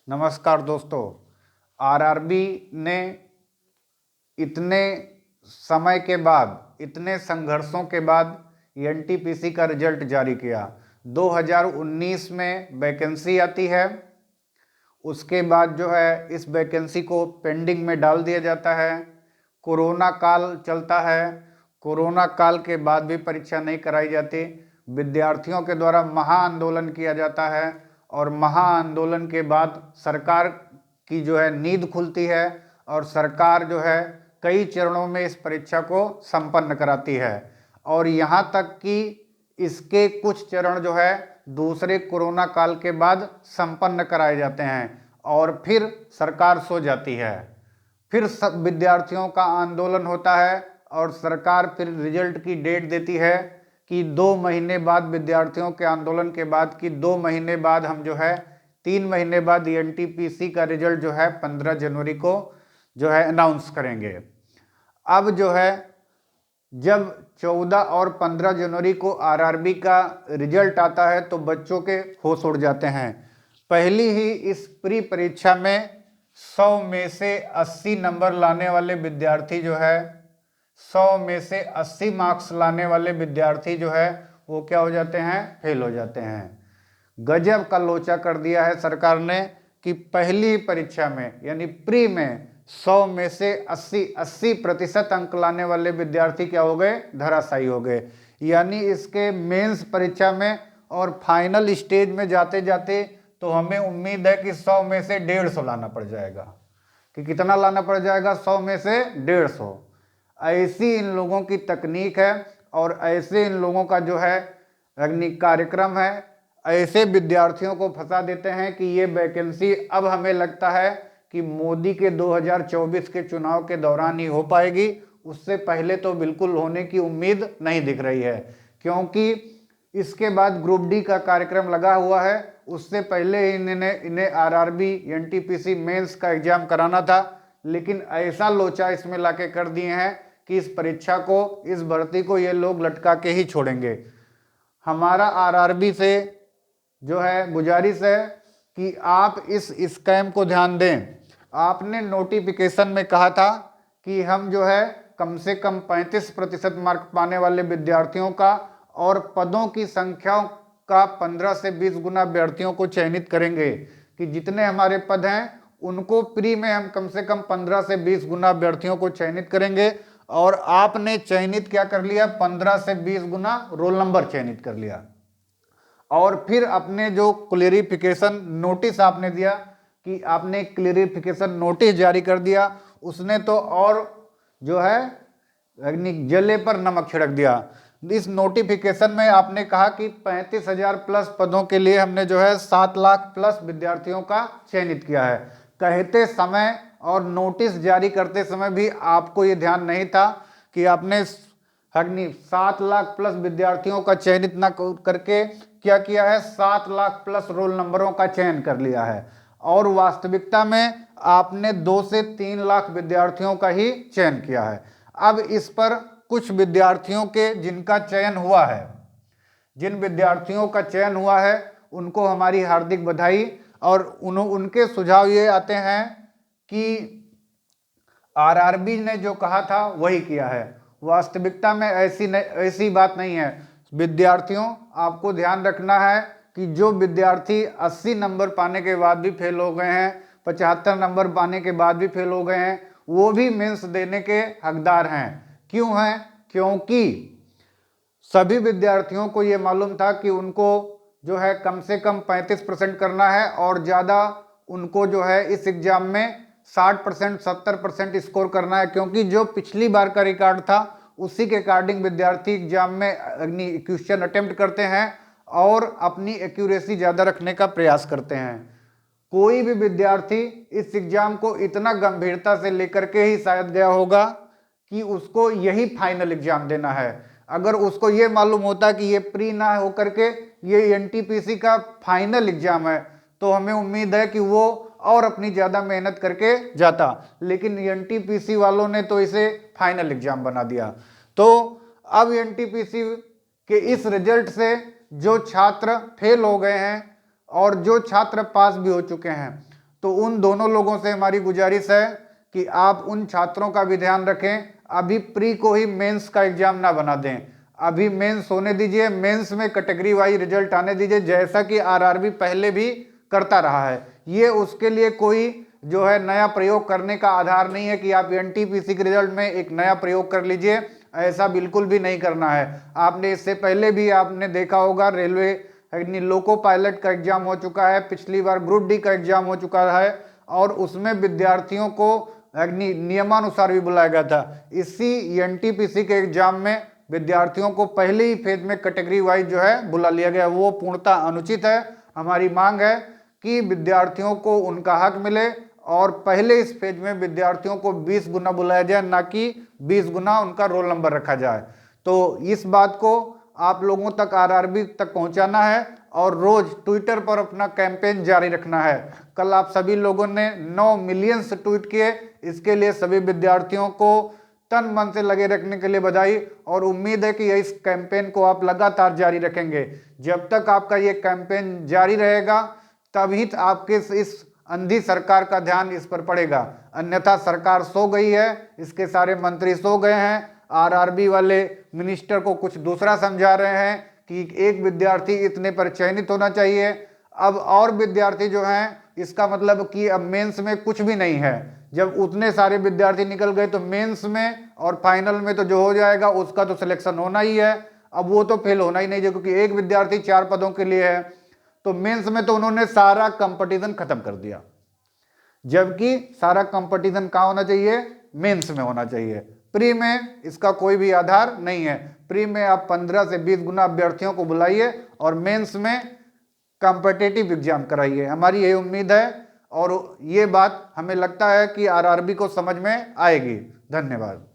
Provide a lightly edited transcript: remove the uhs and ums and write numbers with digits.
नमस्कार दोस्तों। आरआरबी ने इतने समय के बाद, इतने संघर्षों के बाद एनटीपीसी का रिजल्ट जारी किया। 2019 में वैकेंसी आती है, उसके बाद जो है इस वैकेंसी को पेंडिंग में डाल दिया जाता है। कोरोना काल चलता है, कोरोना काल के बाद भी परीक्षा नहीं कराई जाती। विद्यार्थियों के द्वारा महाआंदोलन किया जाता है और महाआंदोलन के बाद सरकार की जो है नींद खुलती है और सरकार जो है कई चरणों में इस परीक्षा को संपन्न कराती है। और यहाँ तक कि इसके कुछ चरण जो है दूसरे कोरोना काल के बाद संपन्न कराए जाते हैं और फिर सरकार सो जाती है। फिर सब विद्यार्थियों का आंदोलन होता है और सरकार फिर रिजल्ट की डेट देती है कि 2 महीने बाद, विद्यार्थियों के आंदोलन के बाद कि 2 महीने बाद हम जो है 3 महीने बाद एनटीपीसी का रिजल्ट जो है 15 जनवरी को जो है अनाउंस करेंगे। अब जो है जब 14 और 15 जनवरी को आरआरबी का रिजल्ट आता है तो बच्चों के होश उड़ जाते हैं। पहली ही इस प्री परीक्षा में 100 में से 80 नंबर लाने वाले विद्यार्थी जो है 100 में से 80 मार्क्स लाने वाले विद्यार्थी जो है वो क्या हो जाते हैं, फेल हो जाते हैं। गजब का लोचा कर दिया है सरकार ने कि पहली परीक्षा में यानी प्री में 100 में से 80% अंक लाने वाले विद्यार्थी क्या हो गए, धराशायी हो गए। यानी इसके मेंस परीक्षा में और फाइनल स्टेज में जाते जाते तो हमें उम्मीद है कि 100 में से 150 लाना पड़ जाएगा। कि कितना लाना पड़ जाएगा, 100 में से 150। ऐसी इन लोगों की तकनीक है और ऐसे इन लोगों का जो है कार्यक्रम है। ऐसे विद्यार्थियों को फंसा देते हैं कि ये वैकेंसी अब हमें लगता है कि मोदी के 2024 के चुनाव के दौरान ही हो पाएगी, उससे पहले तो बिल्कुल होने की उम्मीद नहीं दिख रही है। क्योंकि इसके बाद ग्रुप डी का कार्यक्रम लगा हुआ है, उससे पहले ही इन्हें आरआरबी एनटीपीसी मेंस का एग्जाम कराना था। लेकिन ऐसा लोचा इसमें लाके कर दिए हैं कि इस परीक्षा को, इस भर्ती को ये लोग लटका के ही छोड़ेंगे। हमारा आरआरबी से जो है गुजारिश है कि आप इस स्कैम को ध्यान दें। आपने नोटिफिकेशन में कहा था कि हम जो है कम से कम 35% मार्क पाने वाले विद्यार्थियों का और पदों की संख्या का 15 से 20 गुना अभ्यर्थियों को चयनित करेंगे कि जितने हमारे पद हैं उनको प्री में हम कम से कम 15 से 20 गुना अभ्यर्थियों को चयनित करेंगे। और आपने चयनित क्या कर लिया, 15 से 20 गुना रोल नंबर चयनित कर लिया। और फिर अपने जो क्लेरिफिकेशन नोटिस आपने दिया कि आपने क्लेरिफिकेशन नोटिस जारी कर दिया, उसने तो और जो है जले पर नमक छिड़क दिया। इस नोटिफिकेशन में आपने कहा कि 35,000 प्लस पदों के लिए हमने जो है 7 लाख प्लस विद्यार्थियों का चयनित किया है। कहते समय और नोटिस जारी करते समय भी आपको ये ध्यान नहीं था कि आपने 7 लाख प्लस विद्यार्थियों का चयनित न करके क्या किया है, 7 लाख प्लस रोल नंबरों का चयन कर लिया है। और वास्तविकता में आपने 2 से 3 लाख विद्यार्थियों का ही चयन किया है। अब इस पर कुछ विद्यार्थियों के जिनका चयन हुआ है, जिन विद्यार्थियों का चयन हुआ है उनको हमारी हार्दिक बधाई। और उनके सुझाव ये आते हैं कि आरआरबी ने जो कहा था वही किया है। वास्तविकता में ऐसी बात नहीं है। विद्यार्थियों, आपको ध्यान रखना है कि जो विद्यार्थी 80 नंबर पाने के बाद भी फेल हो गए हैं, 75 नंबर पाने के बाद भी फेल हो गए हैं, वो भी मेंस देने के हकदार हैं। क्यों हैं? क्योंकि सभी विद्यार्थियों को ये मालूम था कि उनको जो है कम से कम 35% करना है और ज़्यादा उनको जो है इस एग्जाम में 60%, 70% स्कोर करना है। क्योंकि जो पिछली बार का रिकॉर्ड था उसी के अकॉर्डिंग विद्यार्थी एग्जाम में क्वेश्चन अटेम्प्ट करते हैं और अपनी एक्यूरेसी ज़्यादा रखने का प्रयास करते हैं। कोई भी विद्यार्थी इस एग्जाम को इतना गंभीरता से लेकर के ही शायद गया होगा कि उसको यही फाइनल एग्जाम देना है। अगर उसको ये मालूम होता कि ये प्री ना होकर के ये एनटीपीसी का फाइनल एग्जाम है तो हमें उम्मीद है कि वो और अपनी ज़्यादा मेहनत करके जाता। लेकिन एनटीपीसी वालों ने तो इसे फाइनल एग्जाम बना दिया। तो अब एनटीपीसी के इस रिजल्ट से जो छात्र फेल हो गए हैं और जो छात्र पास भी हो चुके हैं, तो उन दोनों लोगों से हमारी गुजारिश है कि आप उन छात्रों का भी ध्यान रखें, अभी प्री को ही मेंस का एग्जाम ना बना दें, अभी मेंस होने दीजिए, मेंस में कैटेगरी वाइज रिजल्ट आने दीजिए, जैसा कि आरआरबी पहले भी करता रहा है। ये उसके लिए कोई जो है नया प्रयोग करने का आधार नहीं है कि आप एनटीपीसी के रिजल्ट में एक नया प्रयोग कर लीजिए, ऐसा बिल्कुल भी नहीं करना है। आपने इससे पहले भी आपने देखा होगा, रेलवे लोको पायलट का एग्जाम हो चुका है, पिछली बार ग्रुप डी का एग्जाम हो चुका है, और उसमें विद्यार्थियों को नियमानुसार भी बुलाया गया था। इसी एनटीपीसी के एग्जाम में विद्यार्थियों को पहले ही फेज में कैटेगरी वाइज जो है बुला लिया गया, वो पूर्णतः अनुचित है। हमारी मांग है कि विद्यार्थियों को उनका हक मिले और पहले इस फेज में विद्यार्थियों को 20 गुना बुलाया जाए, ना कि 20 गुना उनका रोल नंबर रखा जाए। तो इस बात को आप लोगों तक, आरआरबी तक पहुंचाना है और रोज ट्विटर पर अपना कैंपेन जारी रखना है। कल आप सभी लोगों ने 9 मिलियन से ट्वीट किए, इसके लिए सभी विद्यार्थियों को तन मन से लगे रखने के लिए बधाई, और उम्मीद है कि इस कैंपेन को आप लगातार जारी रखेंगे। जब तक आपका ये कैंपेन जारी रहेगा तभी आपके इस अंधी सरकार का ध्यान इस पर पड़ेगा, अन्यथा सरकार सो गई है, इसके सारे मंत्री सो गए हैं। आरआरबी वाले मिनिस्टर को कुछ दूसरा समझा रहे हैं कि एक विद्यार्थी इतने पर चयनित होना चाहिए। अब और विद्यार्थी जो हैं, इसका मतलब कि अब मेंस में कुछ भी नहीं है। जब उतने सारे विद्यार्थी निकल गए तो मेंस में और फाइनल में तो जो हो जाएगा उसका तो सिलेक्शन होना ही है, अब वो तो फेल होना ही नहीं है, क्योंकि एक विद्यार्थी 4 पदों के लिए है। तो मेंस में तो उन्होंने सारा कंपटीशन खत्म कर दिया, जबकि सारा कंपटीशन कहाँ होना चाहिए? मेंस में होना चाहिए। प्री में इसका कोई भी आधार नहीं है। प्री में आप 15 से 20 गुना अभ्यर्थियों को बुलाइए और मेंस में कॉम्पिटिटिव एग्जाम कराइए। हमारी यही उम्मीद है और ये बात हमें लगता है कि आरआरबी को समझ में आएगी। धन्यवाद।